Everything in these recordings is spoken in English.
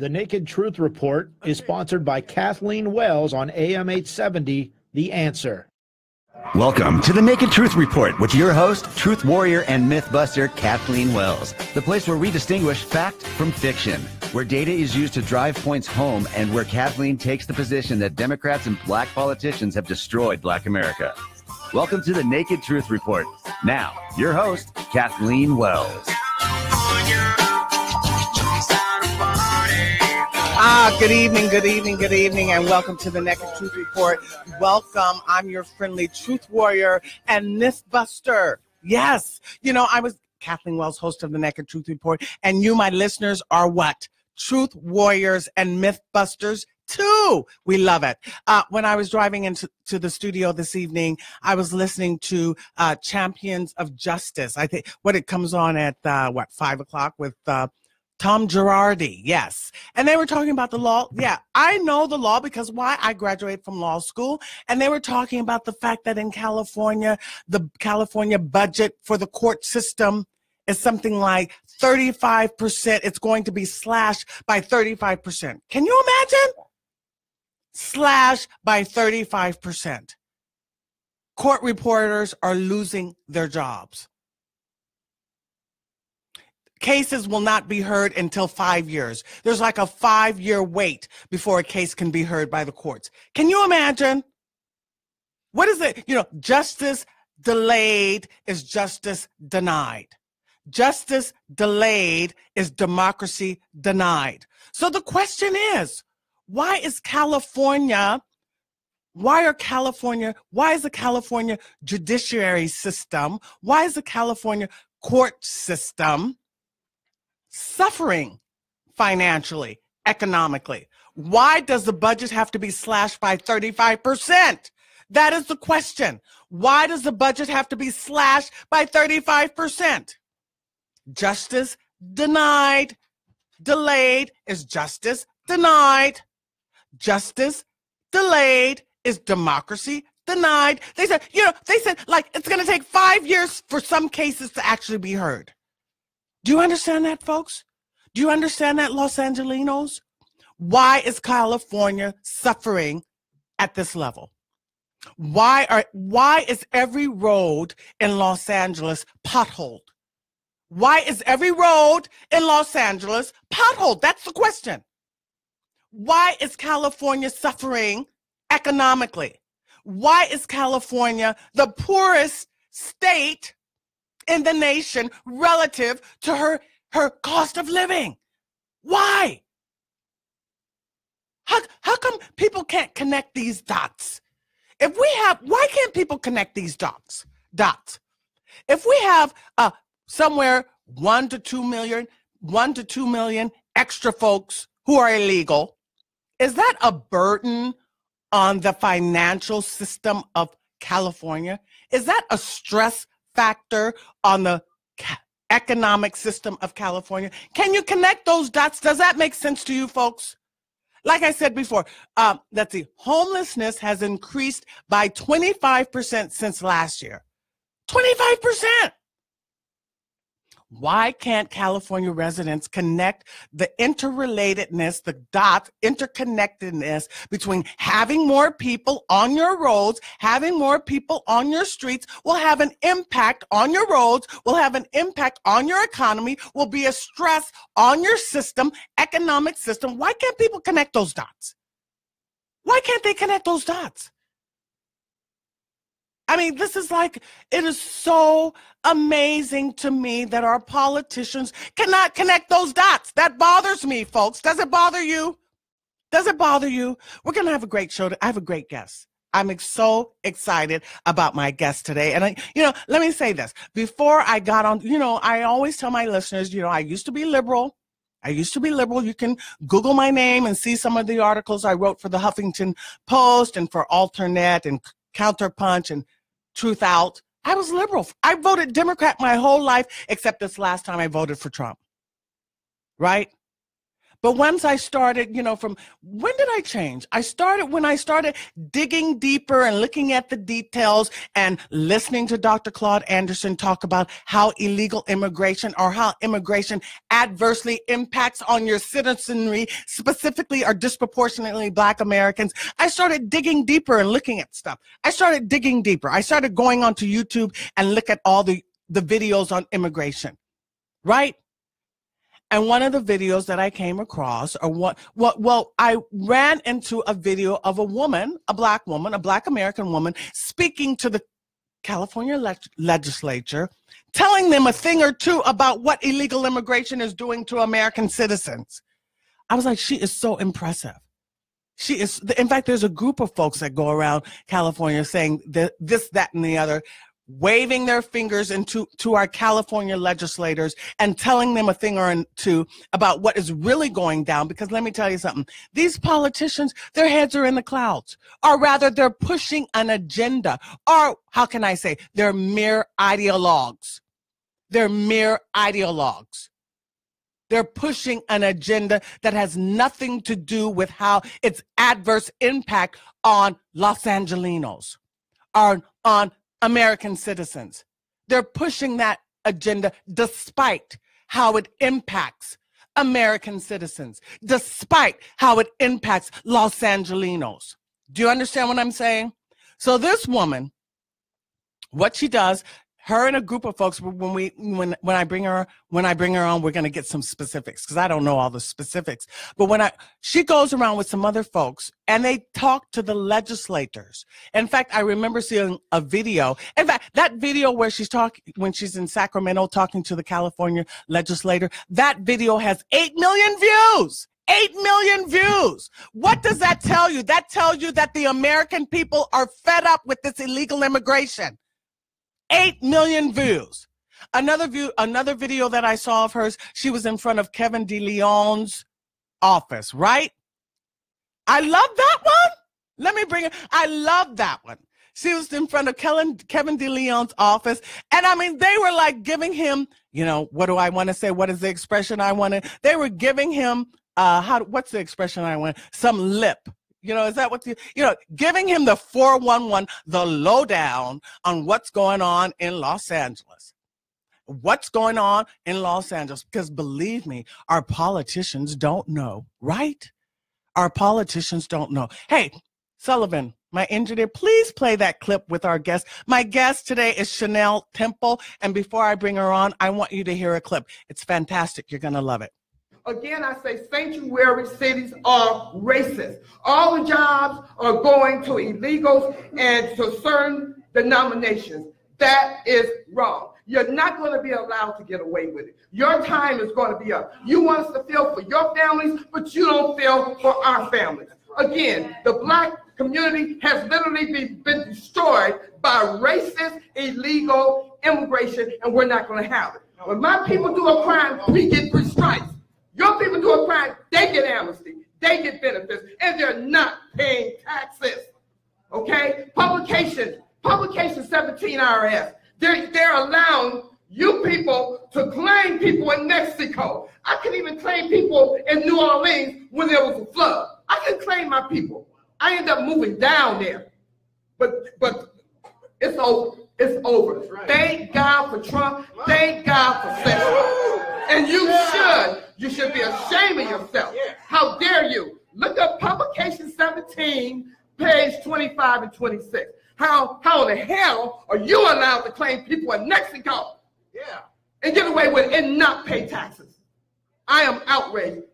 The Naked Truth Report is sponsored by Kathleen Wells on AM 870, The Answer. Welcome to the Naked Truth Report with your host, truth warrior and mythbuster Kathleen Wells, the place where we distinguish fact from fiction, where data is used to drive points home, and where Kathleen takes the position that Democrats and black politicians have destroyed black America. Welcome to the Naked Truth Report. Now, your host, Kathleen Wells. Good evening, and welcome to the Naked Truth Report. Welcome. I'm your friendly truth warrior and mythbuster. Yes. You know, I was Kathleen Wells, host of the Naked Truth Report, and you, my listeners, are what? Truth warriors and mythbusters too. We love it. When I was driving into the studio this evening, I was listening to Champions of Justice. I think it comes on at 5 o'clock with Tom Girardi, yes. And they were talking about the law. Yeah, I know the law because why? I graduated from law school. And they were talking about the fact that in California, the California budget for the court system is something like 35%. It's going to be slashed by 35%. Can you imagine? Slashed by 35%. Court reporters are losing their jobs. Cases will not be heard until 5 years. There's like a 5-year wait before a case can be heard by the courts. Can you imagine? What is it? You know, justice delayed is justice denied. Justice delayed is democracy denied. So the question is, why is the California judiciary system, why is the California court system suffering financially, economically? Why does the budget have to be slashed by 35%? That is the question. Why does the budget have to be slashed by 35%? Justice denied. Delayed is justice denied. Justice delayed is democracy denied. They said, like it's going to take 5 years for some cases to actually be heard. Do you understand that, folks? Do you understand that, Los Angelinos? Why is California suffering at this level? Why is every road in Los Angeles potholed? Why is every road in Los Angeles potholed? That's the question. Why is California suffering economically? Why is California the poorest state in the nation relative to her cost of living? Why? How come people can't connect these dots? Why can't people connect these dots? If we have somewhere 1 to 2 million extra folks who are illegal, is that a burden on the financial system of California? Is that a stress factor on the economic system of California? Can you connect those dots? Does that make sense to you, folks? Like I said before, that the homelessness has increased by 25% since last year. 25%. Why can't California residents connect the interrelatedness, the dots, interconnectedness between having more people on your roads, having more people on your streets will have an impact on your roads, will have an impact on your economy, will be a stress on your system, economic system. Why can't people connect those dots? Why can't they connect those dots? I mean, it is so amazing to me that our politicians cannot connect those dots. That bothers me, folks. Does it bother you? Does it bother you? We're going to have a great show. I have a great guest. I'm so excited about my guest today. And let me say this. Before I got on, I always tell my listeners, I used to be liberal. You can Google my name and see some of the articles I wrote for the Huffington Post and for Alternate and Counterpunch and Truth Out. I was liberal. I voted Democrat my whole life, except this last time I voted for Trump. Right? But once I started, from when did I change? When I started digging deeper and looking at the details and listening to Dr. Claude Anderson talk about how illegal immigration or how immigration adversely impacts on your citizenry, specifically or disproportionately Black Americans. I started digging deeper and looking at stuff. I started digging deeper. I started going onto YouTube and look at all the videos on immigration, right? And one of the videos that I came across, I ran into a video of a woman, a Black American woman, speaking to the California legislature, telling them a thing or two about what illegal immigration is doing to American citizens. I was like, she is so impressive. She is, in fact, there's a group of folks that go around California saying this, that, and the other, waving their fingers to our California legislators and telling them a thing or two about what is really going down. Because let me tell you something, these politicians, their heads are in the clouds, or rather they're pushing an agenda, or how can I say, they're mere ideologues. They're mere ideologues. They're pushing an agenda that has nothing to do with how its adverse impact on Los Angelenos, or on American citizens. They're pushing that agenda despite how it impacts American citizens, despite how it impacts Los Angelenos. Do you understand what I'm saying? So this woman, what she does, her and a group of folks, when I bring her on, we're going to get some specifics because I don't know all the specifics. But she goes around with some other folks and they talk to the legislators. In fact, I remember seeing a video. In fact, that video where when she's in Sacramento talking to the California legislator, that video has 8 million views. 8 million views. What does that tell you? That tells you that the American people are fed up with this illegal immigration. 8 million views. Another video that I saw of hers, she was in front of Kevin DeLeon's office, right? I love that one. I love that one. She was in front of Kevin DeLeon's office. And I mean, they were like giving him, what do I want to say? What is the expression I wanted? They were giving him, what's the expression I want? Some lip. Is that what giving him the 411, the lowdown on what's going on in Los Angeles. What's going on in Los Angeles? Because believe me, our politicians don't know, right? Our politicians don't know. Hey, Sullivan, my engineer, please play that clip with our guest. My guest today is Chenelle Temple. And before I bring her on, I want you to hear a clip. It's fantastic. You're going to love it. Again, I say sanctuary cities are racist. All the jobs are going to illegals and to certain denominations. That is wrong. You're not going to be allowed to get away with it. Your time is going to be up. You want us to feel for your families, but you don't feel for our families. Again, the Black community has literally been destroyed by racist, illegal immigration, and we're not going to have it. When my people do a crime, we get 3 strikes. Your people do a crime, they get amnesty, they get benefits, and they're not paying taxes. Okay? Publication 17 IRS. They're allowing you people to claim people in Mexico. I can even claim people in New Orleans when there was a flood. I can claim my people. I end up moving down there. But it's over. It's over. Right. Thank God for Trump. Thank God for Sessions. And you should be ashamed of yourself. How dare you? Look up publication 17, page 25 and 26. How in the hell are you allowed to claim people in Mexico? Yeah. And get away with it and not pay taxes? I am outraged.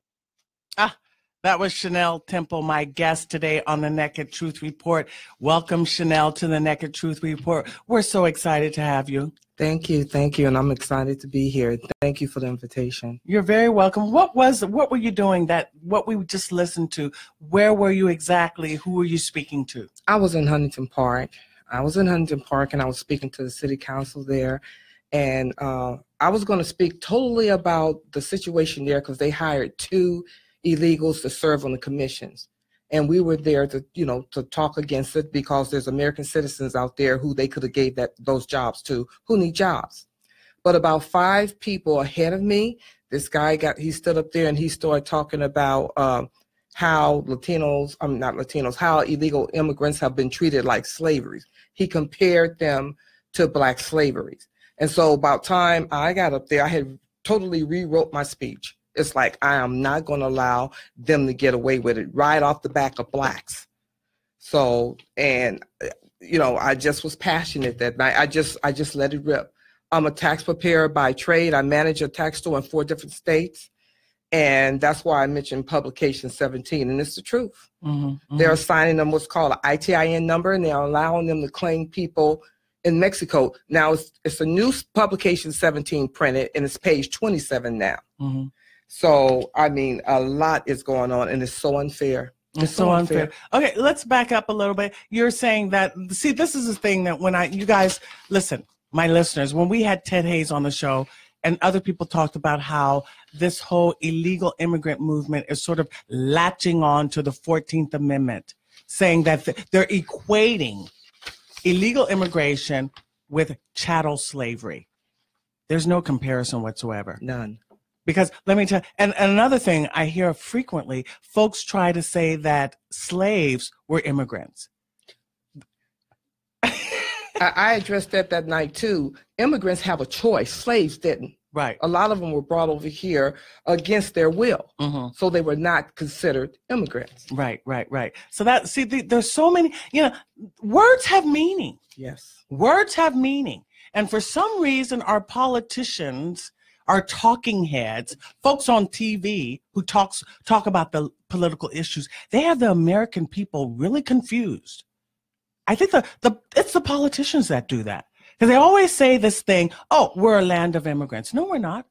That was Chenelle Temple, my guest today on the Naked Truth Report. Welcome, Chenelle, to the Naked Truth Report. We're so excited to have you. Thank you, and I'm excited to be here. Thank you for the invitation. You're very welcome. What were you doing what we just listened to? Where were you exactly? Who were you speaking to? I was in Huntington Park. And I was speaking to the city council there. And I was going to speak totally about the situation there because they hired 2 illegals to serve on the commissions. And we were there to talk against it because there's American citizens out there who they could have gave those jobs to who need jobs. But about 5 people ahead of me, this guy he stood up there and he started talking about how how illegal immigrants have been treated like slavery. He compared them to Black slavery. And so about time I got up there, I had totally rewrote my speech. It's like, I am not going to allow them to get away with it right off the back of Blacks. So, and, you know, I just was passionate that night. I just let it rip. I'm a tax preparer by trade. I manage a tax store in 4 different states. And that's why I mentioned Publication 17, and it's the truth. They're assigning them what's called an ITIN number, and they're allowing them to claim people in Mexico. Now, it's a new Publication 17 printed, and it's page 27 now. So, I mean, a lot is going on, and it's so unfair. It's so unfair. Okay, let's back up a little bit. You're saying that, see, this is the thing that you guys, listen, my listeners, when we had Ted Hayes on the show, and other people talked about how this whole illegal immigrant movement is sort of latching on to the 14th Amendment, saying that they're equating illegal immigration with chattel slavery. There's no comparison whatsoever. None. Because let me tell you, and another thing I hear frequently, folks try to say that slaves were immigrants. I addressed that night too. Immigrants have a choice. Slaves didn't. Right. A lot of them were brought over here against their will. So they were not considered immigrants. Right. So there's so many, words have meaning. Yes. Words have meaning. And for some reason, our politicians, our talking heads, folks on TV who talk about the political issues, they have the American people really confused. I think it's the politicians that do that. Because they always say this thing, oh, we're a land of immigrants. No, we're not.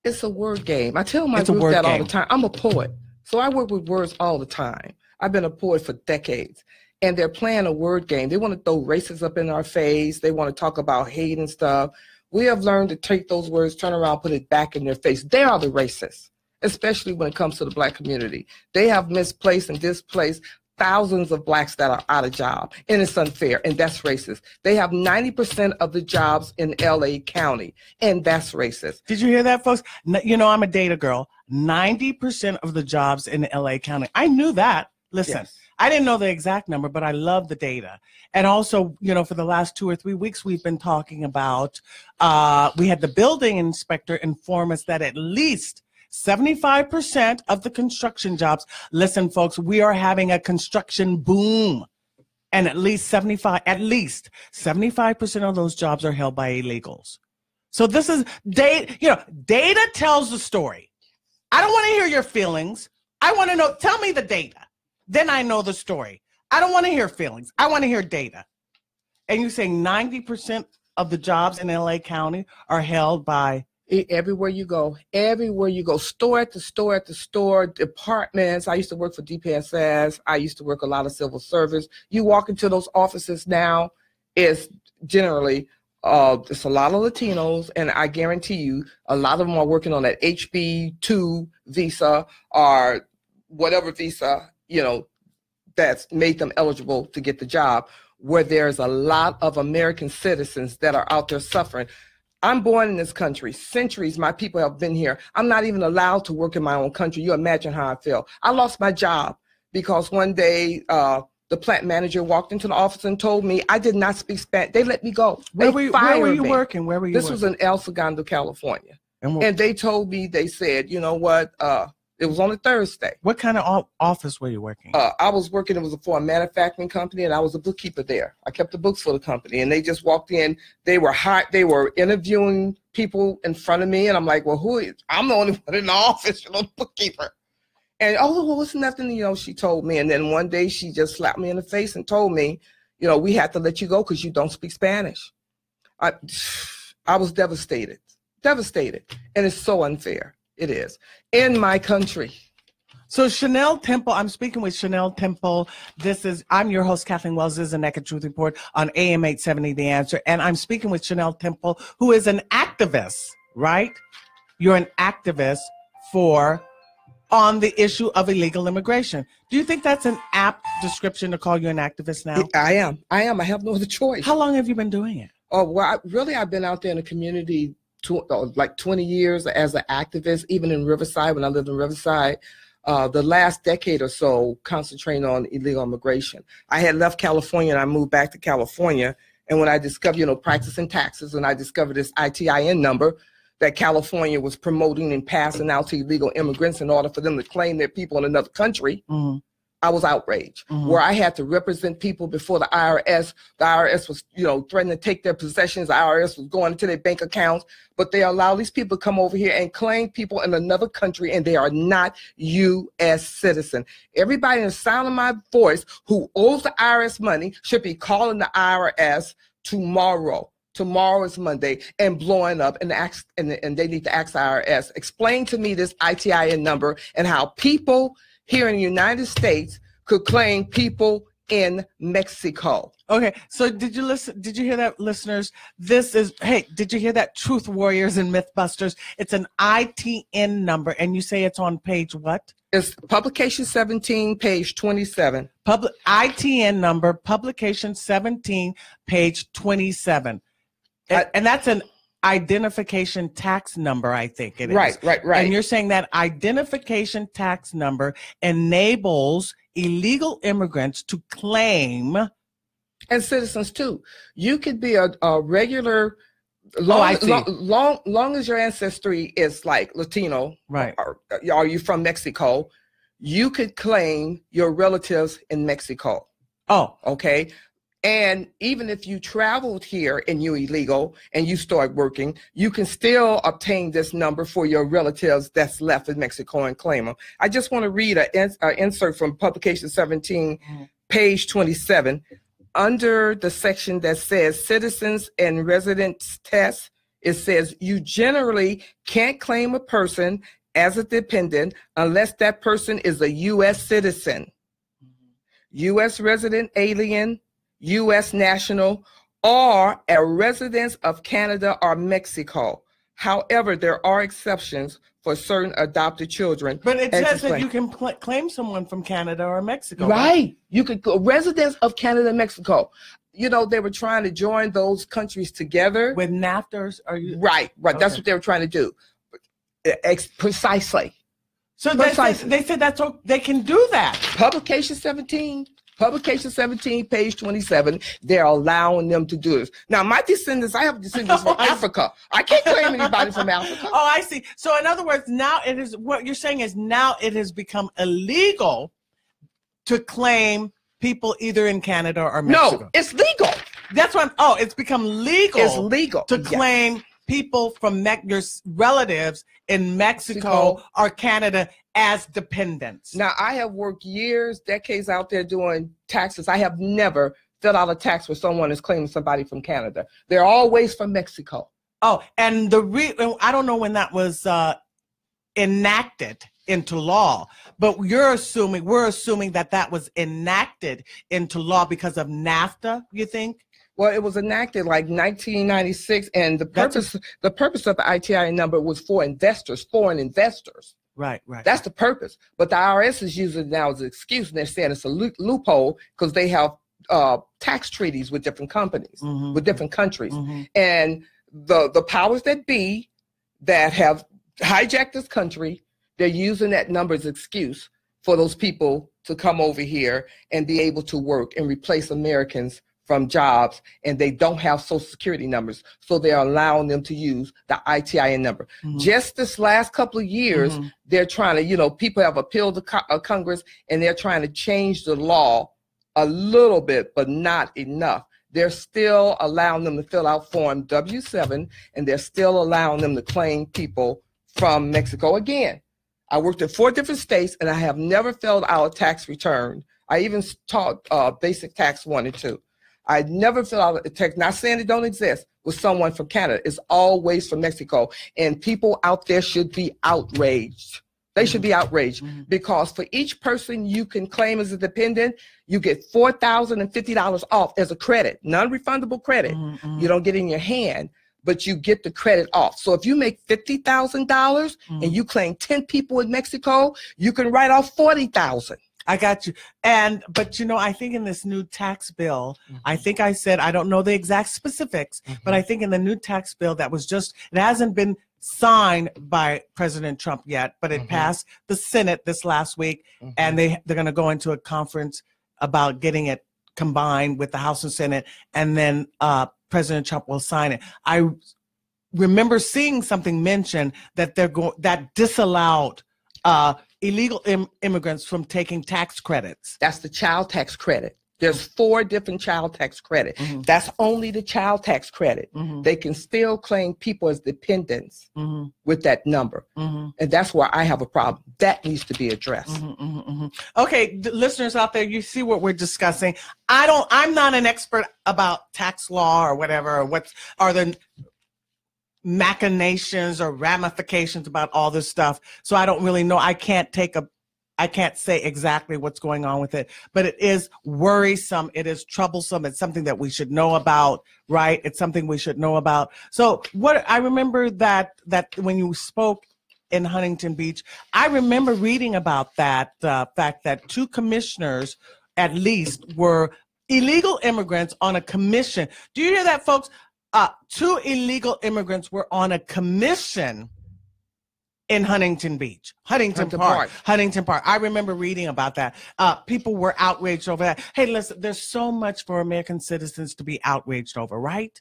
It's a word game. I tell my group that all the time. I'm a poet, so I work with words all the time. I've been a poet for decades, and they're playing a word game. They want to throw races up in our face. They want to talk about hate and stuff. We have learned to take those words, turn around, put it back in their face. They are the racists, especially when it comes to the Black community. They have misplaced and displaced thousands of Blacks that are out of job, and it's unfair, and that's racist. They have 90% of the jobs in LA County, and that's racist. Did you hear that, folks? I'm a data girl. 90% of the jobs in LA County. I knew that. Listen, yes. I didn't know the exact number, but I love the data. And also, for the last 2 or 3 weeks, we've been talking about, we had the building inspector inform us that at least 75% of the construction jobs, listen, folks, we are having a construction boom. And at least 75% of those jobs are held by illegals. So this is data, data tells the story. I don't want to hear your feelings. I want to know, tell me the data. Then I know the story. I don't want to hear feelings. I want to hear data. And you say 90% of the jobs in LA County are held by everywhere you go, store at the store, departments. I used to work for DPSS. I used to work a lot of civil service. You walk into those offices now, it's generally, it's a lot of Latinos, and I guarantee you, a lot of them are working on that HB2 visa or whatever visa, that's made them eligible to get the job, where there's a lot of American citizens that are out there suffering. I'm born in this country. Centuries my people have been here. I'm not even allowed to work in my own country. You imagine how I feel. I lost my job because one day the plant manager walked into the office and told me I did not speak Spanish. They let me go. Where were you working? This was in El Segundo, California. And they told me, they said, you know what? It was on a Thursday. What kind of office were you working? I was working, it was for a manufacturing company, and I was a bookkeeper there. I kept the books for the company, and they just walked in. They were hot. They were interviewing people in front of me, and I'm like, well, I'm the only one in the office, the bookkeeper. And, well, it's nothing, she told me. And then one day she just slapped me in the face and told me, we had to let you go because you don't speak Spanish. I was devastated. And it's so unfair. It is. In my country. So Chenelle Temple, I'm speaking with Chenelle Temple. I'm your host, Kathleen Wells. This is the Naked Truth Report on AM 870 The Answer. And I'm speaking with Chenelle Temple, who is an activist, right? You're an activist on the issue of illegal immigration. Do you think that's an apt description to call you an activist now? I am. I have no other choice. How long have you been doing it? Oh, well, I've been out there in the community like 20 years as an activist, even in Riverside, when I lived in Riverside. The last decade or so concentrating on illegal immigration. I had left California and I moved back to California. And when I discovered, practicing taxes, and I discovered this ITIN number that California was promoting and passing out to illegal immigrants in order for them to claim their people in another country, I was outraged. Where I had to represent people before the IRS. The IRS was, threatening to take their possessions. The IRS was going into their bank accounts, but they allow these people to come over here and claim people in another country, and they are not U.S. citizen. Everybody in the sound of my voice who owes the IRS money should be calling the IRS tomorrow. Tomorrow is Monday, and blowing up and they need to ask the IRS, explain to me this ITIN number and how people here in the United States could claim people in Mexico. Okay, so did you hear that, listeners? Did you hear that, Truth Warriors and Mythbusters? It's an ITN number, and you say it's on page what? It's publication 17, page 27. ITN number, publication 17, page 27. And that's an identification tax number, I think it is. Right. And you're saying that identification tax number enables illegal immigrants to claim. And citizens too. You could be a regular, I see. long as your ancestry is like Latino, right? Or are you from Mexico? You could claim your relatives in Mexico. Oh, okay. And even if you traveled here and you're illegal and you start working, you can still obtain this number for your relatives that's left in Mexico and claim them. I just want to read an insert from publication 17, page 27. Under the section that says citizens and residents test, it says you generally can't claim a person as a dependent unless that person is a U.S. citizen, U.S. resident alien, U.S. national, or a resident of Canada or Mexico. However, there are exceptions for certain adopted children. But it says that you can claim someone from Canada or Mexico. Right. You could go residents of Canada and Mexico. They were trying to join those countries together. With NAFTA? Right. Okay. That's what they were trying to do. Precisely. So they said that's okay. They can do that. Publication 17, page 27, they're allowing them to do this. Now, my descendants, I have descendants from Africa. I can't claim anybody from Africa. Oh, I see. So in other words, now what you're saying is now it has become illegal to claim people either in Canada or Mexico. No, it's legal. That's what it's become legal. It's legal to claim people from your relatives in Mexico or Canada as dependents. Now, I have worked years, decades out there doing taxes. I have never filled out a tax where someone is claiming somebody from Canada. They're always from Mexico. Oh, and I don't know when that was enacted into law, but we're assuming that was enacted into law because of NAFTA, you think? Well, it was enacted like 1996, and the purpose of the ITIN number was for investors, foreign investors. Right. That's the purpose. But the IRS is using it now as an excuse, and they're saying it's a loophole because they have tax treaties with different companies, with different countries. And the powers that be that have hijacked this country, they're using that number as excuse for those people to come over here and be able to work and replace Americans from jobs, and they don't have social security numbers. So they're allowing them to use the ITIN number. Just this last couple of years, they're trying to, people have appealed to Congress, and they're trying to change the law a little bit, but not enough. They're still allowing them to fill out Form W-7, and they're still allowing them to claim people from Mexico. Again, I worked in 4 different states, and I have never filled out a tax return. I even taught basic tax 1 and 2. I never filled out a tax, not saying it don't exist, with someone from Canada. It's always from Mexico. And people out there should be outraged. They should be outraged because for each person you can claim as a dependent, you get $4,050 off as a credit, non-refundable credit. You don't get in your hand, but you get the credit off. So if you make $50,000 and you claim 10 people in Mexico, you can write off $40,000. I got you. But I think in this new tax bill, I think I said, I don't know the exact specifics, but I think in the new tax bill that was it hasn't been signed by President Trump yet, but it passed the Senate this last week, and they're going to go into a conference about getting it combined with the House and Senate, and then President Trump will sign it. I remember seeing something mentioned that that disallowed illegal immigrants from taking tax credits. That's the child tax credit. There's 4 different child tax credit. That's only the child tax credit. They can still claim people as dependents with that number. And that's where I have a problem. That needs to be addressed. Okay, listeners out there, you see what we're discussing. I'm not an expert about tax law or whatever, or what are the machinations or ramifications about all this stuff. So I don't really know. I can't say exactly what's going on with it, but it is worrisome. It is troublesome. It's something that we should know about, right? It's something we should know about. So I remember that when you spoke in Huntington Beach, I remember reading about that fact that 2 commissioners at least were illegal immigrants on a commission. Do you hear that, folks? 2 illegal immigrants were on a commission in Huntington Park. I remember reading about that. People were outraged over that. Hey, listen, there's so much for American citizens to be outraged over, right?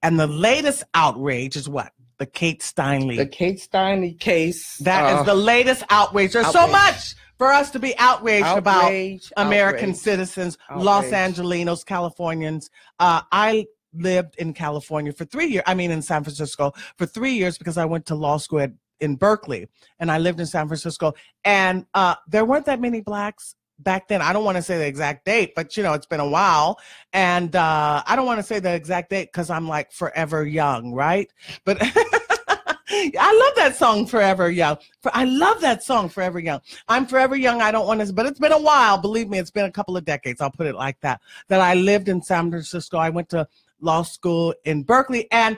And the latest outrage is what? The Kate Steinle. The Kate Steinle case. That is the latest outrage. There's so much for us to be outraged about American citizens, Los Angelinos, Californians. I lived in California for 3 years. I mean, in San Francisco for 3 years, because I went to law school in Berkeley, and I lived in San Francisco, and there weren't that many blacks back then. I don't want to say the exact date, but it's been a while, and I don't want to say the exact date because I'm like forever young, right? But I love that song, Forever Young. I love that song, Forever Young. I'm forever young. I don't want to, but it's been a while. Believe me, it's been a couple of decades. I'll put it like that. That I lived in San Francisco. I went to law school in Berkeley, and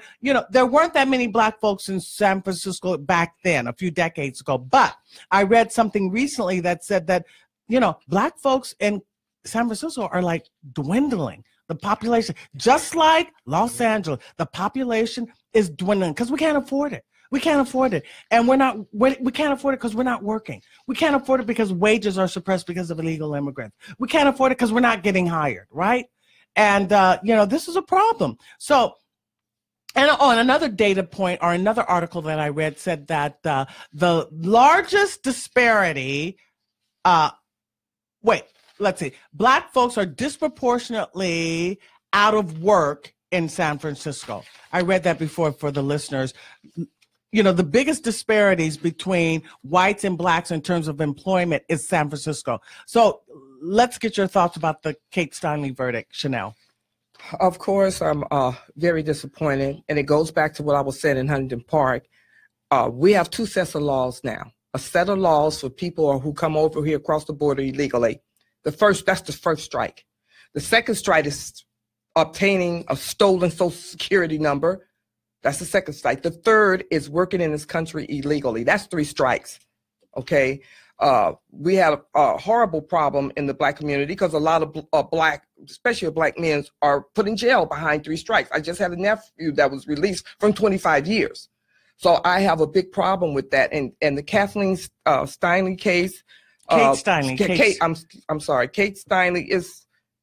there weren't that many black folks in San Francisco back then, a few decades ago. But I read something recently that said that black folks in San Francisco are like dwindling. The population, just like Los Angeles, the population is dwindling because we can't afford it. We can't afford it, and we can't afford it because we're not working. We can't afford it because wages are suppressed because of illegal immigrants. We can't afford it because we're not getting hired, right? And, this is a problem. So, and on another data point or another article that I read said that the largest disparity, let's see, black folks are disproportionately out of work in San Francisco. I read that before for the listeners. The biggest disparities between whites and blacks in terms of employment is San Francisco. So let's get your thoughts about the Kate Steinle verdict, Chenelle. Of course, I'm very disappointed. And it goes back to what I was saying in Huntington Park. We have 2 sets of laws now. A set of laws for people who come over here across the border illegally. That's the first strike. The second strike is obtaining a stolen Social Security number. That's the second strike. The third is working in this country illegally. That's 3 strikes. Okay. We have a horrible problem in the black community because a lot of especially black men, are put in jail behind 3 strikes. I just had a nephew that was released from 25 years. So I have a big problem with that. And the Kathleen Steinle case. Kate Steinle. I'm sorry. Kate Steinle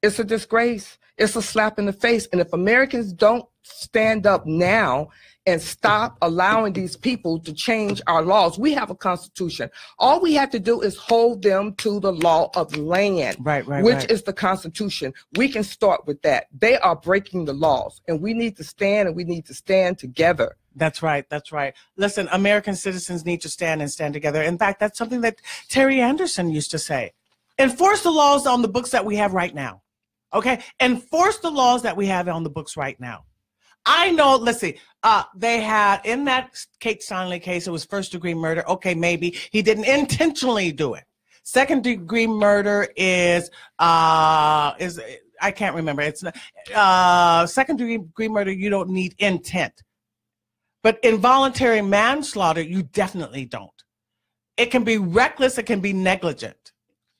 it's a disgrace. It's a slap in the face. And if Americans don't stand up now and stop allowing these people to change our laws, we have a constitution. All we have to do is hold them to the law of the land, which is the Constitution. We can start with that. They are breaking the laws, and we need to stand, and we need to stand together. That's right. That's right. Listen, American citizens need to stand together. In fact, that's something that Terry Anderson used to say. Enforce the laws on the books that we have right now. Okay? Enforce the laws that we have on the books right now. I know, let's see, they had, in that Kate Steinle case, it was first-degree murder. Okay, maybe he didn't intentionally do it. Second-degree murder is I can't remember. It's second-degree murder, you don't need intent. But involuntary manslaughter, you definitely don't. It can be reckless, it can be negligent.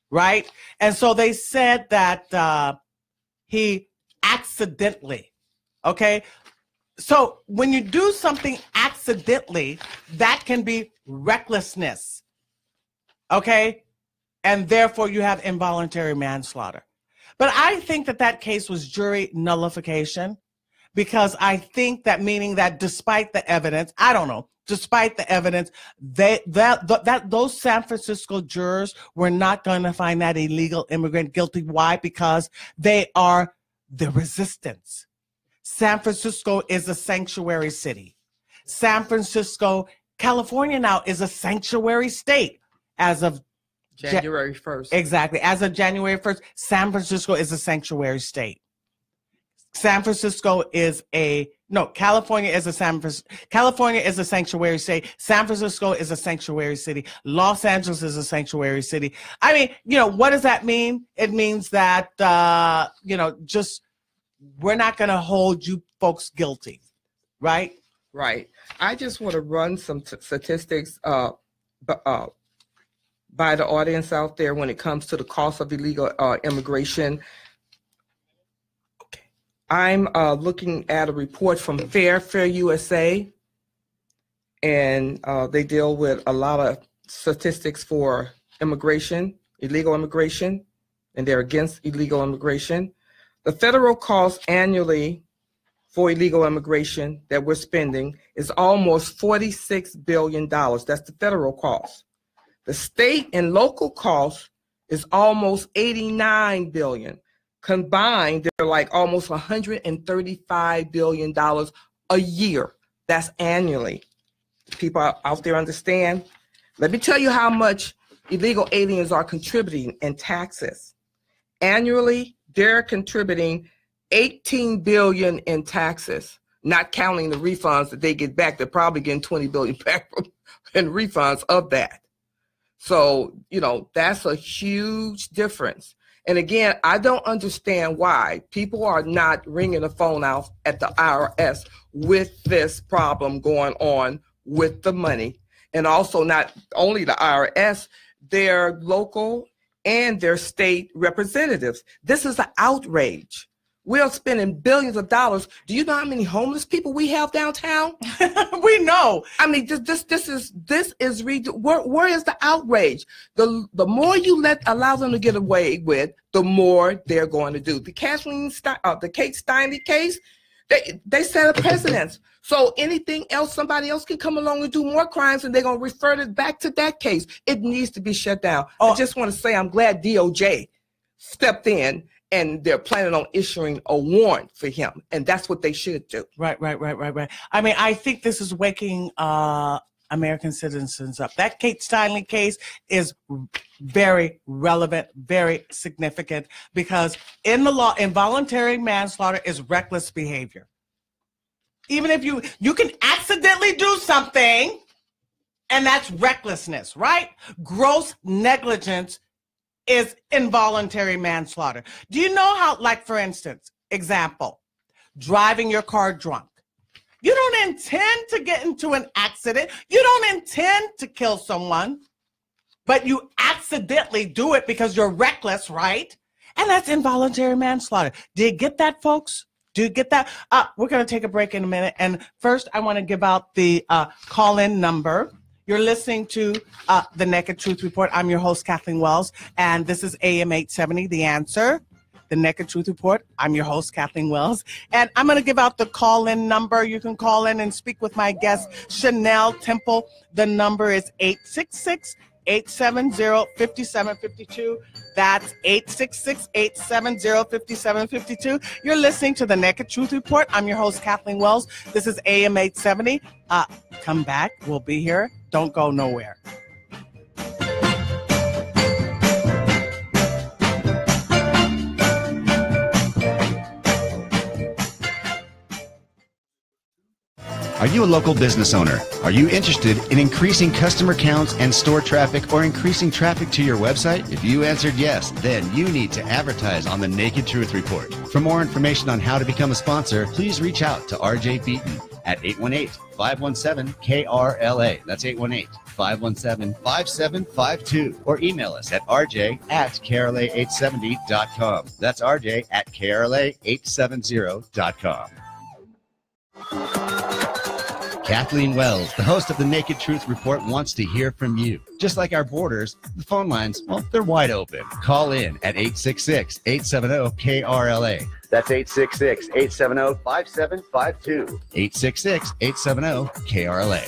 right? And so they said that he accidentally, okay? So when you do something accidentally, that can be recklessness, okay? And therefore you have involuntary manslaughter. But I think that that case was jury nullification, because I think that, meaning that despite the evidence, I don't know, despite the evidence, those San Francisco jurors were not going to find that illegal immigrant guilty. Why? Because they are the resistance. San Francisco is a sanctuary city. San Francisco, California now is a sanctuary state as of January 1st. Exactly. As of January 1st, San Francisco is a sanctuary state. California is a sanctuary state. San Francisco is a sanctuary city. Los Angeles is a sanctuary city. I mean, what does that mean? It means that, just we're not going to hold you folks guilty, right? Right. I just want to run some statistics by the audience out there when it comes to the cost of illegal immigration. I'm looking at a report from Fair USA, and they deal with a lot of statistics for immigration, illegal immigration, and they're against illegal immigration. The federal cost annually for illegal immigration that we're spending is almost $46 billion. That's the federal cost. The state and local cost is almost $89 billion. Combined, they're like almost $135 billion a year. That's annually. People out there understand? Let me tell you how much illegal aliens are contributing in taxes. Annually, they're contributing $18 billion in taxes, not counting the refunds that they get back. They're probably getting $20 billion back in refunds of that. So, that's a huge difference. And again, I don't understand why people are not ringing the phone out at the IRS with this problem going on with the money. And also not only the IRS, their local and their state representatives. This is an outrage. We're spending billions of dollars. Do you know how many homeless people we have downtown? We know. I mean, where is the outrage? The more you allow them to get away with, the more they're going to do. The Kate Steinle case, they set a precedence. So anything else, somebody else can come along and do more crimes, and they're going to refer it back to that case. It needs to be shut down. I just want to say I'm glad DOJ stepped in, and they're planning on issuing a warrant for him, and that's what they should do. Right. I mean, I think this is waking American citizens up. That Kate Steinle case is very relevant, very significant, because in the law, involuntary manslaughter is reckless behavior. Even if you can accidentally do something, and that's recklessness, right? Gross negligence is involuntary manslaughter. Do you know how, like, for instance, example, driving your car drunk. You don't intend to get into an accident. You don't intend to kill someone, but you accidentally do it because you're reckless, right? And that's involuntary manslaughter. Do you get that, folks? Do you get that? We're going to take a break in a minute. And first, I want to give out the call-in number. You're listening to The Naked Truth Report. I'm your host, Kathleen Wells, and this is AM 870, The Answer, The Naked Truth Report. I'm your host, Kathleen Wells, and I'm going to give out the call-in number. You can call in and speak with my guest, Chenelle Temple. The number is 866-870-5752. That's 866-870-5752. You're listening to The Naked Truth Report. I'm your host, Kathleen Wells. This is AM 870. Come back. We'll be here. Don't go nowhere. Are you a local business owner? Are you interested in increasing customer counts and store traffic, or increasing traffic to your website? If you answered yes, then you need to advertise on The Naked Truth Report. For more information on how to become a sponsor, please reach out to RJ Beaton at 818-517-KRLA. That's 866-517-5752 or email us at rj@krla870.com. That's rj@krla870.com. Kathleen Wells, the host of the Naked Truth Report, wants to hear from you. Just like our borders, the phone lines, well, they're wide open. Call in at 866-870-KRLA. That's 866-870-5752. 866-870-KRLA.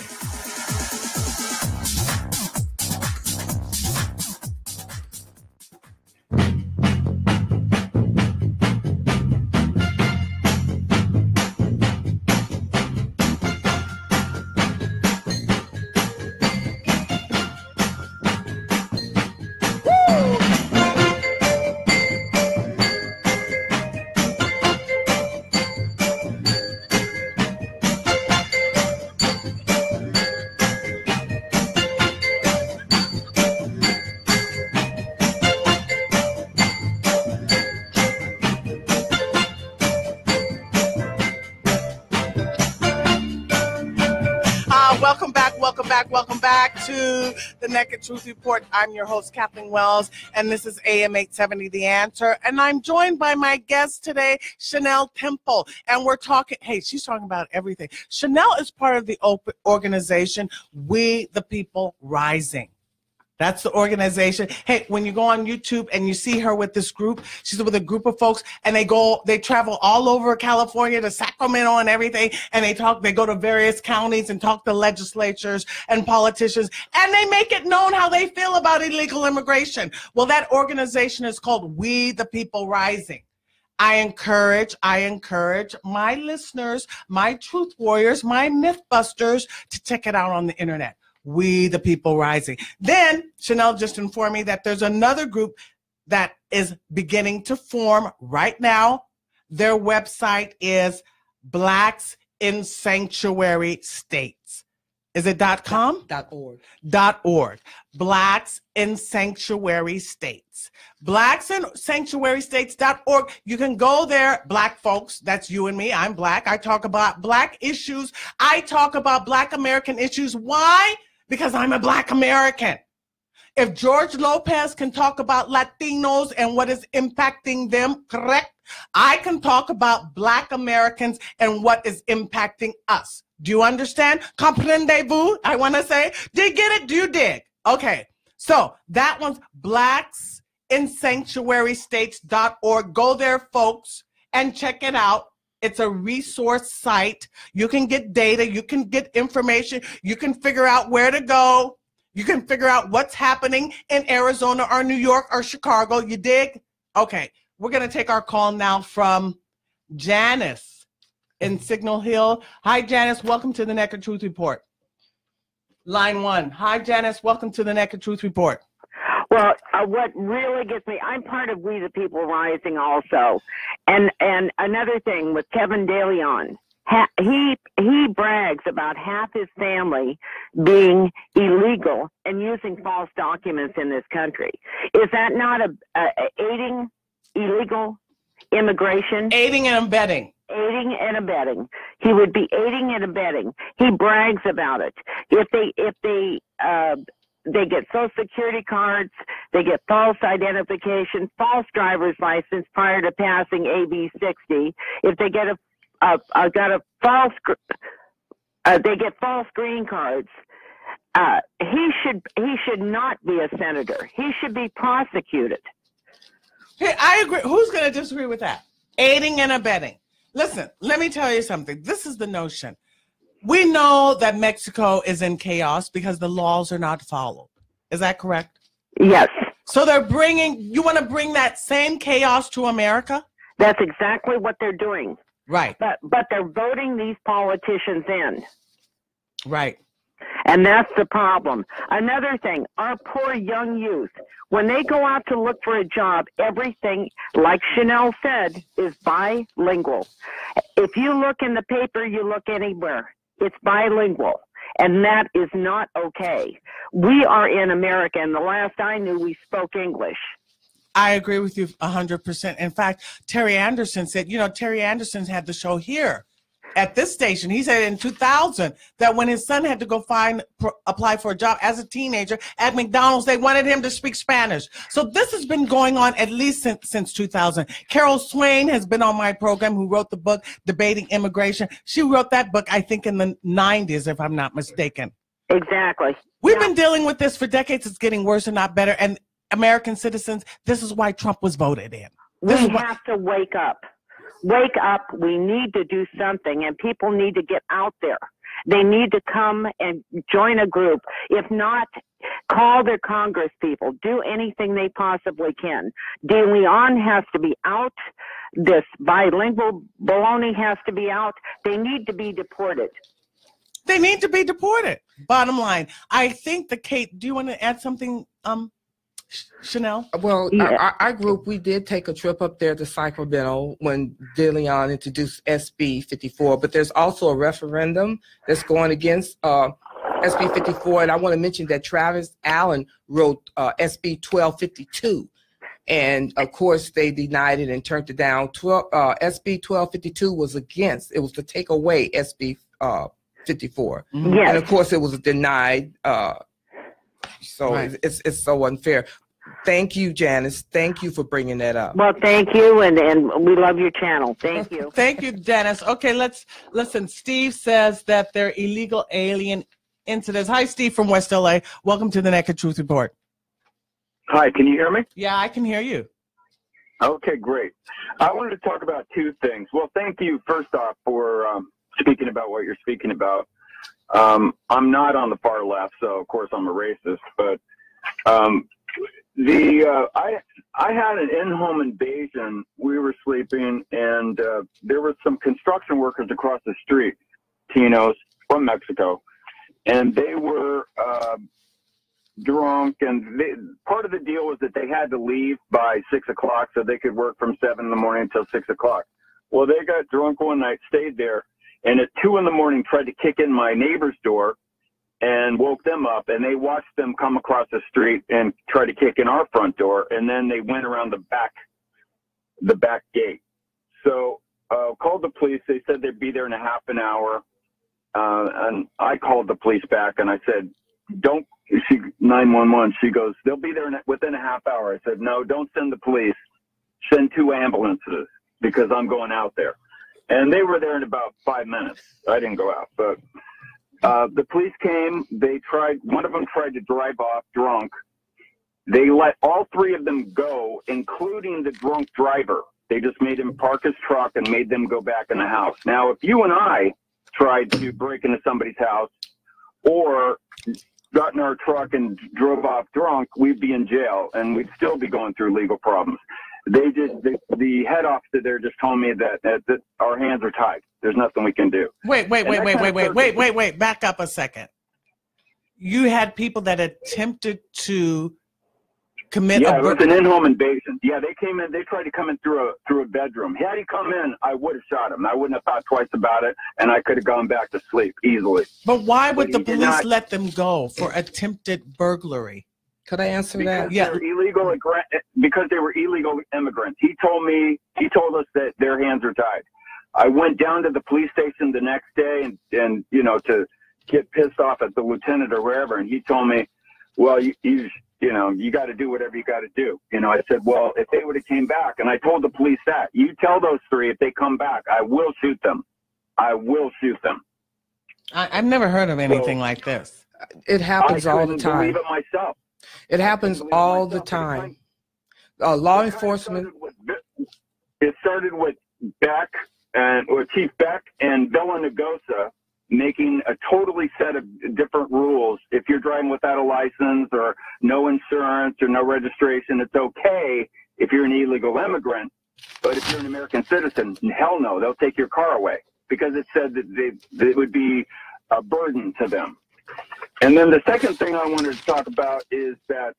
Welcome back to the Naked Truth Report. I'm your host, Kathleen Wells, and this is AM 870 The Answer. And I'm joined by my guest today, Chenelle Temple. And we're talking, hey, she's talking about everything. Chenelle is part of the organization, We the People Rising. That's the organization. Hey, when you go on YouTube and you see her with this group, she's with a group of folks, and they travel all over California to Sacramento and everything, and they go to various counties and talk to legislatures and politicians, and they make it known how they feel about illegal immigration. Well, that organization is called We the People Rising. I encourage my listeners, my truth warriors, my myth busters to check it out on the internet. We the People Rising. Then Chenelle just informed me that there's another group that is beginning to form right now. Their website is Blacks in Sanctuary States. Is it .com? .org. .org. Blacks in Sanctuary States. BlacksInSanctuaryStates.org. You can go there, Black folks. That's you and me. I'm Black. I talk about Black issues. I talk about Black American issues. Why? Because I'm a Black American. If George Lopez can talk about Latinos and what is impacting them, correct? I can talk about Black Americans and what is impacting us. Do you understand? Comprendez-vous? I want to say. Do you get it? Do you dig? Okay. So that one's BlacksInSanctuaryStates.org. Go there, folks, and check it out. It's a resource site. You can get data. You can get information. You can figure out where to go. You can figure out what's happening in Arizona or New York or Chicago. You dig? Okay. We're going to take our call now from Janice in Signal Hill. Hi, Janice. Welcome to the Naked Truth Report. Line 1. Hi, Janice. Welcome to the Naked Truth Report. Well, what really gets me, I'm part of We the People Rising also. And another thing with Kevin DeLeon, he brags about half his family being illegal and using false documents in this country. Is that not aiding illegal immigration? Aiding and abetting. Aiding and abetting. He would be aiding and abetting. He brags about it. If they get Social Security cards, they get false identification, false driver's license prior to passing AB 60. If they get they get false green cards. He should not be a senator. He should be prosecuted. Hey, I agree. Who's going to disagree with that? Aiding and abetting. Listen, let me tell you something. This is the notion. We know that Mexico is in chaos because the laws are not followed. Is that correct? Yes. So you want to bring that same chaos to America? That's exactly what they're doing. Right. But they're voting these politicians in. Right. And that's the problem. Another thing, our poor young youth, when they go out to look for a job, everything, like Chenelle said, is bilingual. If you look in the paper, you look anywhere, it's bilingual. And that is not okay. We are in America, and the last I knew, we spoke English. I agree with you 100%. In fact, Terry Anderson said, Terry Anderson had the show here at this station. He said in 2000 that when his son had to go apply for a job as a teenager at McDonald's, they wanted him to speak Spanish. So this has been going on at least since 2000. Carol Swain has been on my program, who wrote the book Debating Immigration. She wrote that book, I think, in the 90s, if I'm not mistaken. Exactly. We've been dealing with this for decades. It's getting worse and not better. And American citizens, this is why Trump was voted in. We have to wake up. Wake up. We need to do something, and people need to get out there. They need to come and join a group. If not, call their Congress people. Do anything they possibly can. De Leon has to be out. This bilingual baloney has to be out. They need to be deported. They need to be deported. Bottom line. I think Kate, do you want to add something, Chenelle? Well, Yeah. our group, we did take a trip up there to Sacramento when De Leon introduced SB 54, but there's also a referendum that's going against SB 54, and I want to mention that Travis Allen wrote SB 1252, and of course they denied it and turned it down. SB 1252 was against, it was to take away SB 54, Yes. and of course it was denied. So Right. it's so unfair. Thank you, Janice. Thank you for bringing that up. Well, thank you, and we love your channel. Thank you. Thank you, Dennis. Okay, let's listen. Steve says that they're illegal alien incidents. Hi, Steve from West LA. Welcome to the Naked Truth Report. Hi, can you hear me? Yeah, I can hear you. Okay, great. I wanted to talk about two things. Well, thank you, first off, for speaking about what you're speaking about. I'm not on the far left, so of course I'm a racist, but I had an in-home invasion. We were sleeping, and there were some construction workers across the street, Tinos from Mexico, and they were drunk, and part of the deal was that they had to leave by 6 o'clock so they could work from 7 in the morning until 6 o'clock. Well, they got drunk one night, stayed there, and at 2 in the morning tried to kick in my neighbor's door and woke them up, and they watched them come across the street and try to kick in our front door, and then they went around the back gate. So called the police. They said they'd be there in a half an hour, and I called the police back, and I said, 911. She goes, they'll be there within a half hour. I said, no, don't send the police. Send 2 ambulances because I'm going out there. And they were there in about 5 minutes. I didn't go out, but the police came. One of them tried to drive off drunk. They let all 3 of them go, including the drunk driver. They just made him park his truck and made them go back in the house. Now, if you and I tried to break into somebody's house or got in our truck and drove off drunk, we'd be in jail and we'd still be going through legal problems. The head officer there just told me that our hands are tied. There's nothing we can do. Wait. Back up a second. You had people that attempted to commit it was an in-home invasion. Yeah, they came in. They tried to come in through a bedroom. Had he come in, I would have shot him. I wouldn't have thought twice about it, and I could have gone back to sleep easily. But why would the police let them go for attempted burglary? Could I answer that? Yeah. Because they were illegal immigrants. He told us that their hands are tied. I went down to the police station the next day and to get pissed off at the lieutenant or wherever, and he told me, well, you got to do whatever you got to do. I said, well, if they would have came back, and I told the police that, you tell those 3 if they come back, I will shoot them. I will shoot them. I've never heard of anything like this. It happens all the I time. couldn't believe it myself. It happens all the time. Law enforcement. It started with Chief Beck and Villanueva making a totally set of different rules. If you're driving without a license or no insurance or no registration, it's okay if you're an illegal immigrant. But if you're an American citizen, hell no, they'll take your car away because it said that it would be a burden to them. And then the second thing I wanted to talk about is that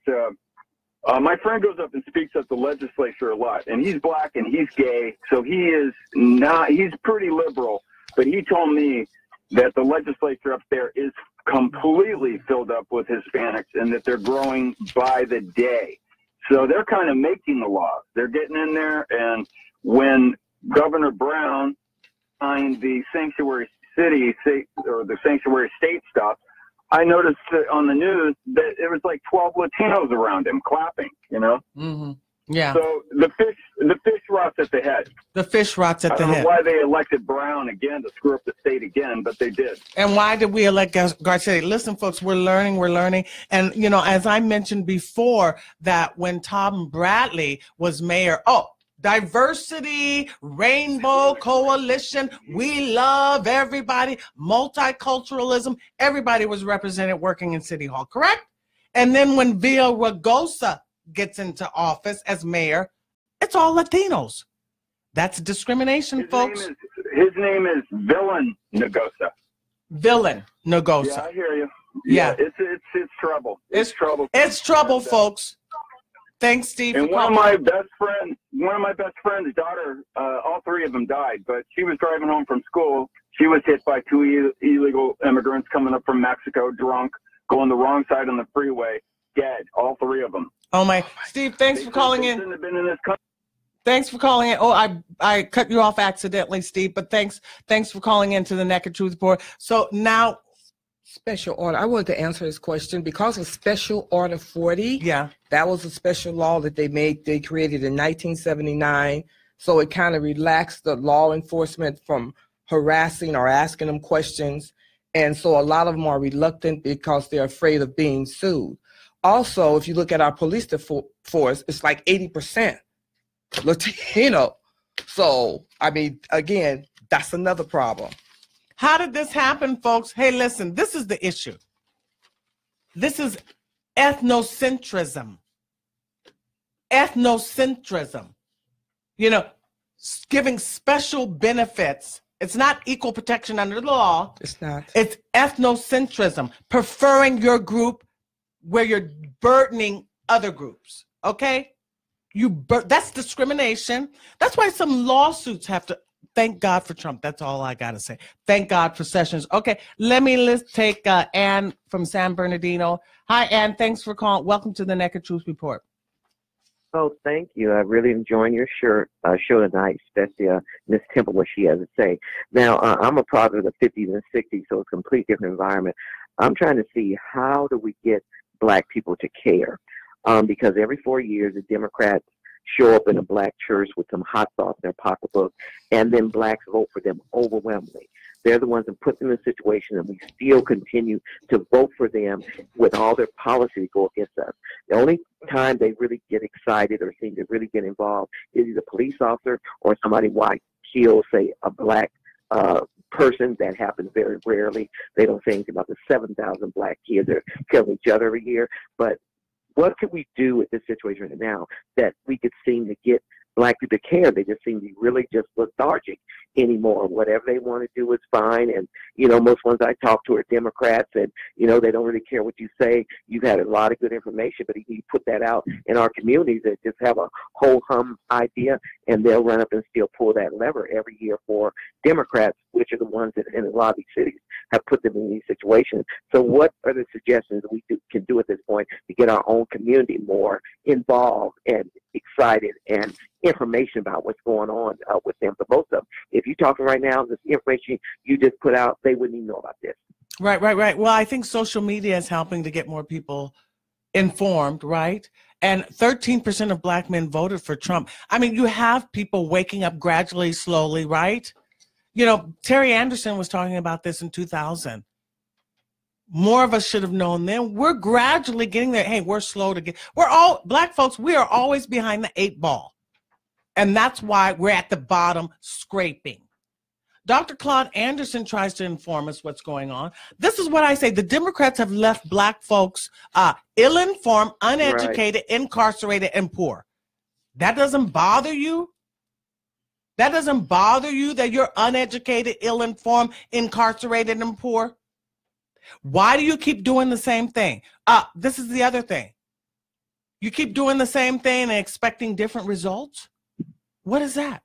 my friend goes up and speaks at the legislature a lot, and he's black and he's gay, so he's pretty liberal, but he told me that the legislature up there is completely filled up with Hispanics and that they're growing by the day. So they're kind of making the laws. They're getting in there, and when Governor Brown behind the sanctuary city or the sanctuary state stuff, I noticed that on the news that it was like 12 Latinos around him clapping, Mm-hmm. Yeah. So the fish rots at the head. The fish rots at the head. I don't know why they elected Brown again to screw up the state again, but they did. And why did we elect Garcetti? Listen, folks, we're learning. And, as I mentioned before, that when Tom Bradley was mayor, diversity, rainbow coalition, we love everybody, multiculturalism, everybody was represented working in City Hall, correct? And then when Villaraigosa gets into office as mayor, it's all Latinos. That's discrimination, folks. His name is Villain Nagosa. Villain Nagosa. Yeah, I hear you. Yeah. It's trouble. It's trouble. It's trouble, folks. Thanks, Steve. And one of my best friend's daughter, all three of them died, but she was driving home from school. She was hit by two illegal immigrants coming up from Mexico, drunk, going the wrong side on the freeway, dead, all three of them. Oh my, Steve, thanks for calling in. Shouldn't have been in this country. Thanks for calling in. Oh, I cut you off accidentally, Steve, but thanks for calling in to the Naked Truth Report. So now, special order. I wanted to answer this question because of Special Order 40. Yeah. That was a special law that they created in 1979. So it kind of relaxed the law enforcement from harassing or asking them questions. And so a lot of them are reluctant because they're afraid of being sued. Also, if you look at our police force, it's like 80% Latino. So, I mean, again, that's another problem. How did this happen, folks? Hey, listen, this is the issue. This is ethnocentrism. Ethnocentrism. Giving special benefits. It's not equal protection under the law. It's not. It's ethnocentrism. Preferring your group where you're burdening other groups. Okay? That's discrimination. That's why some lawsuits have to. Thank God for Trump. That's all I got to say. Thank God for Sessions. Okay, let's take Ann from San Bernardino. Hi, Ann. Thanks for calling. Welcome to the Naked Truth Report. Oh, thank you. I'm really enjoying your show tonight, especially Miss Temple, what she has to say. Now, I'm a product of the 50s and 60s, so it's a completely different environment. I'm trying to see how do we get Black people to care, because every 4 years, the Democrats show up in a Black church with some hot sauce in their pocketbook, and then Blacks vote for them overwhelmingly. They're the ones that put them in a situation, and we still continue to vote for them with all their policies go against us. The only time they really get excited or seem to really get involved is either a police officer or somebody white kills, say, a Black person. That happens very rarely. They don't say anything about the 7,000 Black kids that kill each other every year. But what can we do with this situation right now that we could seem to get Black people to care? They just seem to be really just lethargic anymore. Whatever they want to do is fine. And, most ones I talk to are Democrats, and, they don't really care what you say. You've had a lot of good information, but you put that out in our communities that just have a whole hum idea, and they'll run up and still pull that lever every year for Democrats, which are the ones that in a lot of these cities have put them in these situations. So what are the suggestions we can do at this point to get our own community more involved and excited and information about what's going on with them? But most of them, if you're talking right now, this information you just put out, they wouldn't even know about this. Right. Well, I think social media is helping to get more people informed, right? And 13% of Black men voted for Trump. I mean, you have people waking up gradually, slowly, right? Terry Anderson was talking about this in 2000. More of us should have known then. We're gradually getting there. Hey, we're slow to get. Black folks, we are always behind the 8 ball. And that's why we're at the bottom scraping. Dr. Claude Anderson tries to inform us what's going on. This is what I say. The Democrats have left Black folks ill-informed, uneducated, right, incarcerated, and poor. That doesn't bother you? That doesn't bother you that you're uneducated, ill-informed, incarcerated, and poor? Why do you keep doing the same thing? This is the other thing. You keep doing the same thing and expecting different results? What is that?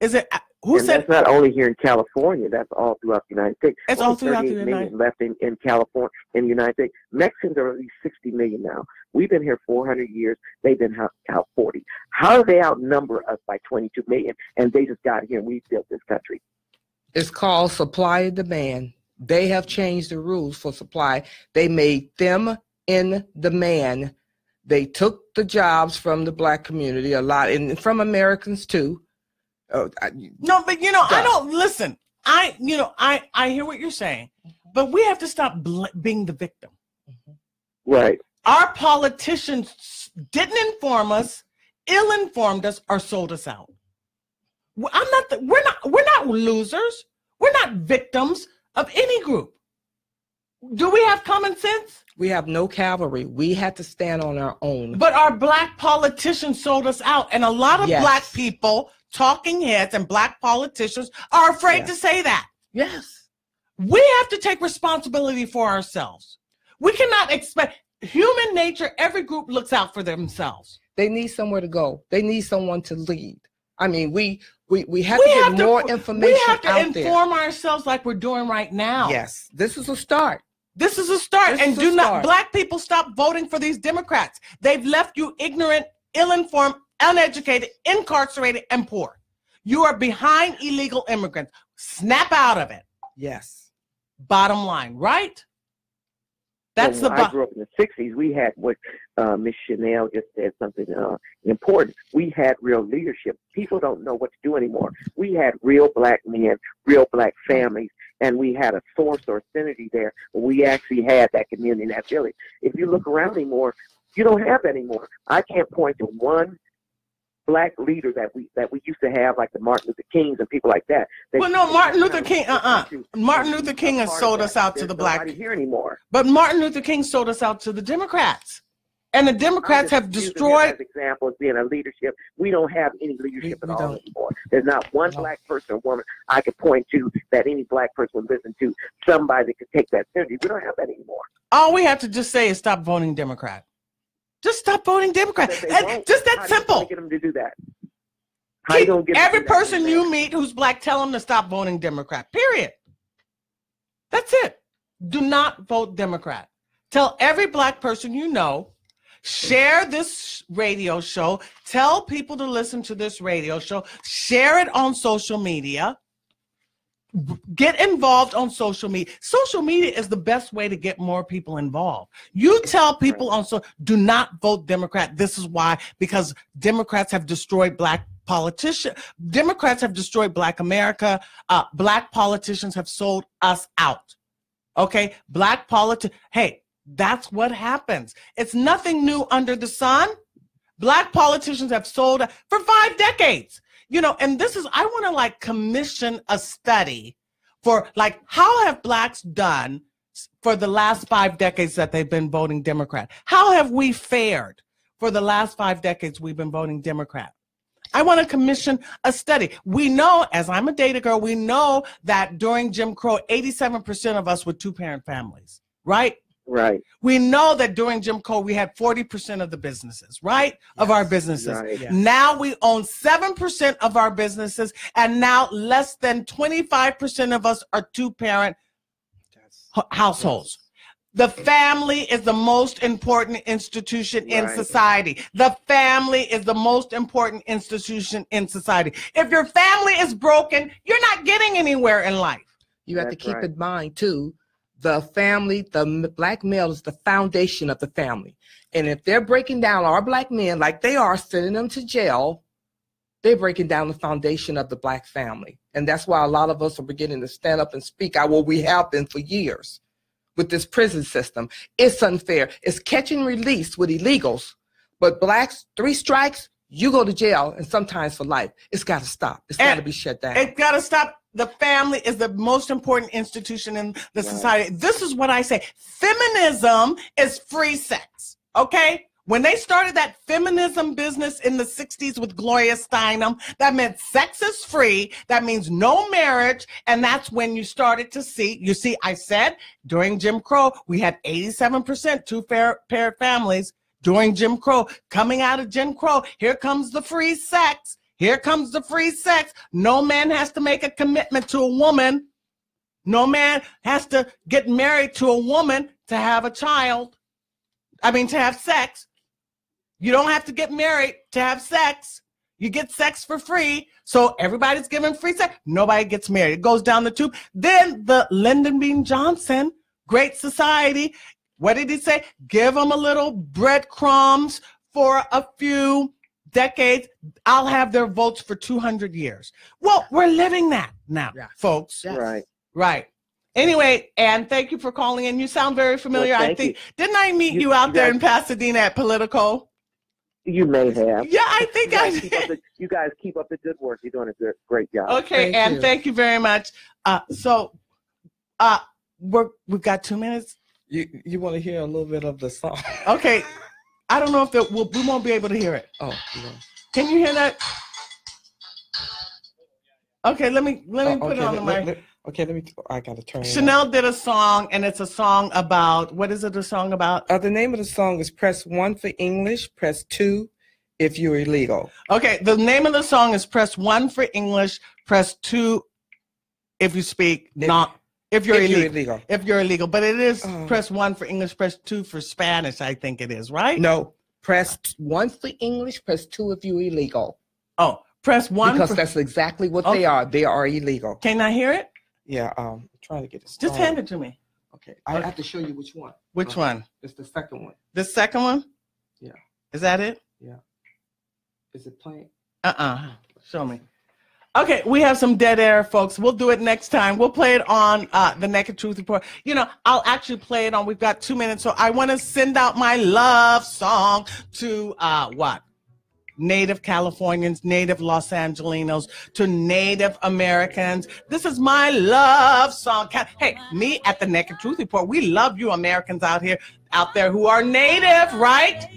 Is it who said? That's not only here in California. That's all throughout the United States. It's all throughout the United States. Left in California, in the United States. Mexicans are at least 60 million now. We've been here 400 years. They've been out 40. How do they outnumber us by 22 million? And they just got here and we built this country. It's called supply and demand. They have changed the rules for supply. They made them in demand. They took the jobs from the Black community a lot, and from Americans too. No, but I don't listen. I hear what you're saying, but we have to stop being the victim. Right. Our politicians didn't inform us, ill-informed us, or sold us out. We're not losers. We're not victims of any group. Do we have common sense? We have no cavalry. We had to stand on our own. But our Black politicians sold us out, and a lot of Black people, talking heads, and Black politicians are afraid to say that. Yes. We have to take responsibility for ourselves. We cannot expect human nature. Every group looks out for themselves. They need somewhere to go. They need someone to lead. I mean, we have to get more information out there. We have to inform ourselves like we're doing right now. Yes, this is a start. This is a start. And Black people stop voting for these Democrats. They've left you ignorant, ill-informed, uneducated, incarcerated, and poor. You are behind illegal immigrants. Snap out of it. Yes. Bottom line, right? That's when I grew up in the 60s, we had what Miss Chenelle just said, something important. We had real leadership. People don't know what to do anymore. We had real Black men, real Black families, and we had a source or synergy there. We actually had that community, that village. If you look around anymore, you don't have that anymore. I can't point to one Black leader that we used to have, like the Martin Luther Kings and people like that. Well, no, Martin Luther King, Martin Luther King has sold us out to the Black. Here anymore. But Martin Luther King sold us out to the Democrats, and the Democrats have destroyed. As example, as being a leadership, we don't have any leadership at all anymore. There's not one Black person or woman I could point to that any Black person would listen to. Somebody that could take that seriously. We don't have that anymore. All we have to just say is stop voting Democrat. Just stop voting Democrat. Just that simple. Get them to do that. Every person you meet who's Black, tell them to stop voting Democrat. Period. That's it. Do not vote Democrat. Tell every Black person you know. Share this radio show. Tell people to listen to this radio show. Share it on social media. Get involved on social media. Social media is the best way to get more people involved. You tell people do not vote Democrat. This is why, because Democrats have destroyed Black politicians. Democrats have destroyed Black America. Black politicians have sold us out. Okay? Hey, that's what happens. It's nothing new under the sun. Black politicians have sold for 5 decades. And this is, I want to commission a study for how have Blacks done for the last 5 decades that they've been voting Democrat? How have we fared for the last 5 decades we've been voting Democrat? I want to commission a study. We know, as I'm a data girl, we know that during Jim Crow, 87% of us were 2-parent families, right? Right. We know that during Jim Crow, we had 40% of the businesses, right? Yes, of our businesses. Right. Yes. Now we own 7% of our businesses, and now less than 25% of us are 2-parent households. The family is the most important institution in society. The family is the most important institution in society. If your family is broken, you're not getting anywhere in life. You have to keep in mind, too, the family, the Black male is the foundation of the family. And if they're breaking down our Black men like they are, sending them to jail, they're breaking down the foundation of the Black family. And that's why a lot of us are beginning to stand up and speak out. Well, we have been for years with this prison system. It's unfair. It's catch and release with illegals. But Blacks, 3 strikes, you go to jail, and sometimes for life. It's got to stop. It's got to be shut down. It's got to stop. The family is the most important institution in the society. This is what I say. Feminism is free sex, okay? When they started that feminism business in the 60s with Gloria Steinem, that meant sex is free. That means no marriage. And that's when you started to see, I said during Jim Crow, we had 87% 2-parent families during Jim Crow. Coming out of Jim Crow, here comes the free sex. Here comes the free sex. No man has to make a commitment to a woman. No man has to get married to a woman to have a child. To have sex. You don't have to get married to have sex. You get sex for free. So everybody's giving free sex. Nobody gets married. It goes down the tube. Then the Lyndon B. Johnson, Great Society, what did he say? Give them a little breadcrumbs for a few decades. I'll have their votes for 200 years. Well, we're living that now, folks. Yes. Right. Right. Anyway, Ann, thank you for calling in. You sound very familiar. Well, I think, didn't I meet you out there in Pasadena at Politico? You may have. Yeah, I think I did. You guys keep up the good work. You're doing a great job. Okay, Ann, thank you very much. We've got 2 minutes. You want to hear a little bit of the song? Okay. I don't know if we won't be able to hear it. Oh, no. Can you hear that? Okay, let me put it on the mic. I gotta turn it Chenelle did a song, and it's a song about, what is it a song about? The name of the song is Press 1 for English, Press 2 if you're illegal. Okay, the name of the song is Press 1 for English, Press 2 if you speak, if you're illegal. If you're illegal. But it is Press 1 for English, Press 2 for Spanish, I think it is, right? No, Press 1 for English, Press 2 if you're illegal. Oh, Press 1 because that's exactly what they are. They are illegal. Can I hear it? Yeah, I'm trying to get it started. Just hand it to me. Okay, I have to show you which one. Which one? It's the second one. The second one? Yeah. Is that it? Yeah. Is it playing? Show me. Okay, we have some dead air, folks. We'll do it next time. We'll play it on the Naked Truth Report. You know, I'll actually play it on, we've got 2 minutes, so I want to send out my love song to Native Californians, Native Los Angelenos, to Native Americans. This is my love song. Hey, me at the Naked Truth Report, we love you Americans out there who are Native, right?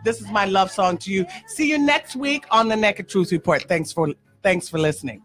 This is my love song to you. See you next week on the Naked Truth Report. Thanks for listening.